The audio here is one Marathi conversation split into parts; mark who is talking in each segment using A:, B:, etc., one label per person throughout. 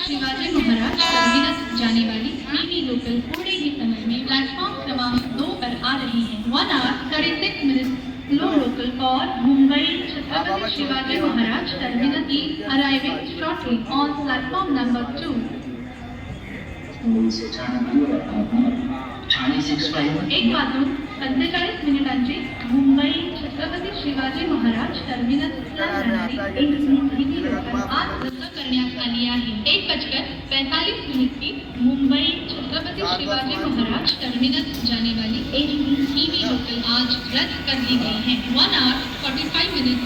A: शिवाजी महाराज टर्मिनस जाने वाली ईवी लोकल थोड़े ही समय में प्लेटफॉर्म क्रमांक 2 पर आ रही है। 1 hour 36 minutes low local for Mumbai Chhatrapati Shivaji Maharaj terminus is arriving shortly on platform number 2. एक वाजून 45 मिनिटांची मुंबई छत्रपती शिवाजी महाराज टर्मिनसला जाणारी ईवी लोकल आज रद्द करण्यात आली आहे। 1:45 की मुंबई छत्रपति शिवाजी महाराज टर्मिनस जाने वाली ईवी लोकल आज रद्द कर दी गई है। 1 hour 45 minutes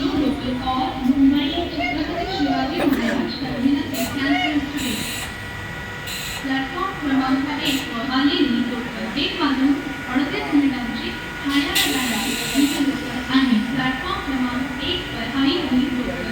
A: लो लोकल और Mumbai Chhatrapati Shivaji Maharaj terminus cancel today. Platform क्रमांक 1 वर आलेली लोकल 1 वाजून 38 मिनिटांची ठाण्याला जाणारी ईवी लोकल आहे। प्लॅटफॉर्म क्रमांक 1 वर आलेली लोकल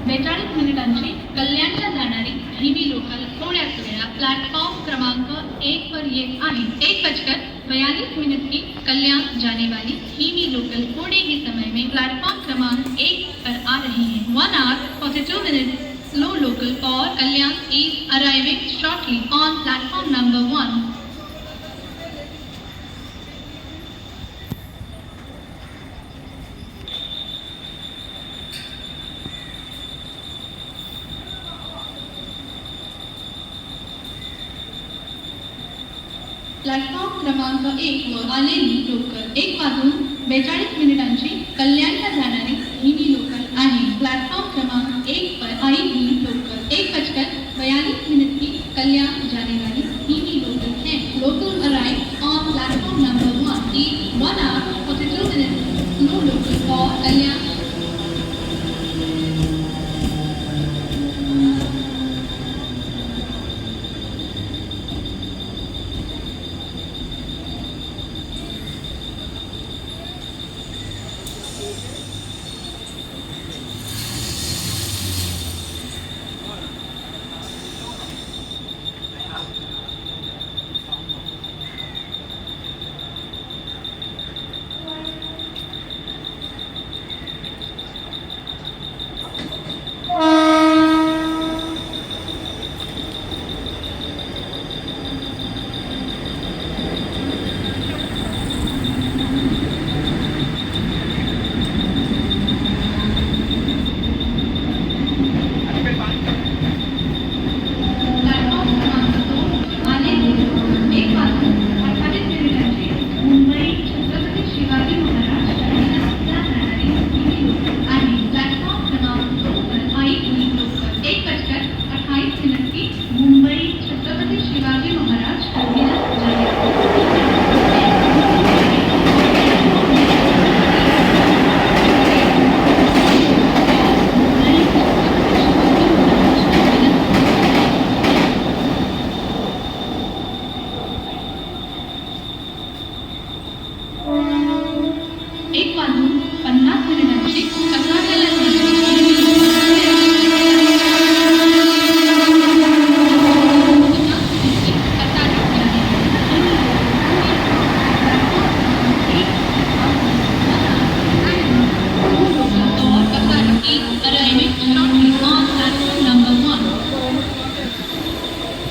A: 1:38 मिनिटांची कल्याणला जाणारी ईवी लोकल थोड्याच वेळा प्लॅटफॉर्म क्रमांक 1 पर येत आहे। 1:42 की कल्याण जाने वाली ईवी लोकल थोड़े ही समय में प्लेटफॉर्म क्रमांक 1 पर आ रही है। 1 hour 42 minutes low local for Kalyan is arriving shortly on platform number 1. Platform क्रमांक 1 वर आलेली लोकल 1 वाजून 42 मिनिटांची कल्याणला जाणारी ईवी लोकल आहे। प्लॅटफॉर्म क्रमांक 1 पर आलेली लोकल 1:42 की कल्याण जाने वाली ईवी लोकल है। Local arrive on platform number 1 is 1 hour 42 minutes no local for Kalyan.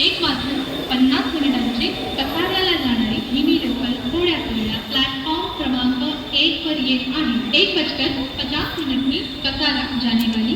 A: 1 वाजून 50 मिनिटांची कसाऱ्याला जाणारी मिनी लोकल थोड्याच वेळात प्लॅटफॉर्म क्रमांक 1 वर येत आहे. 1 बजकर 50 मिनट की कसारा जाने वाली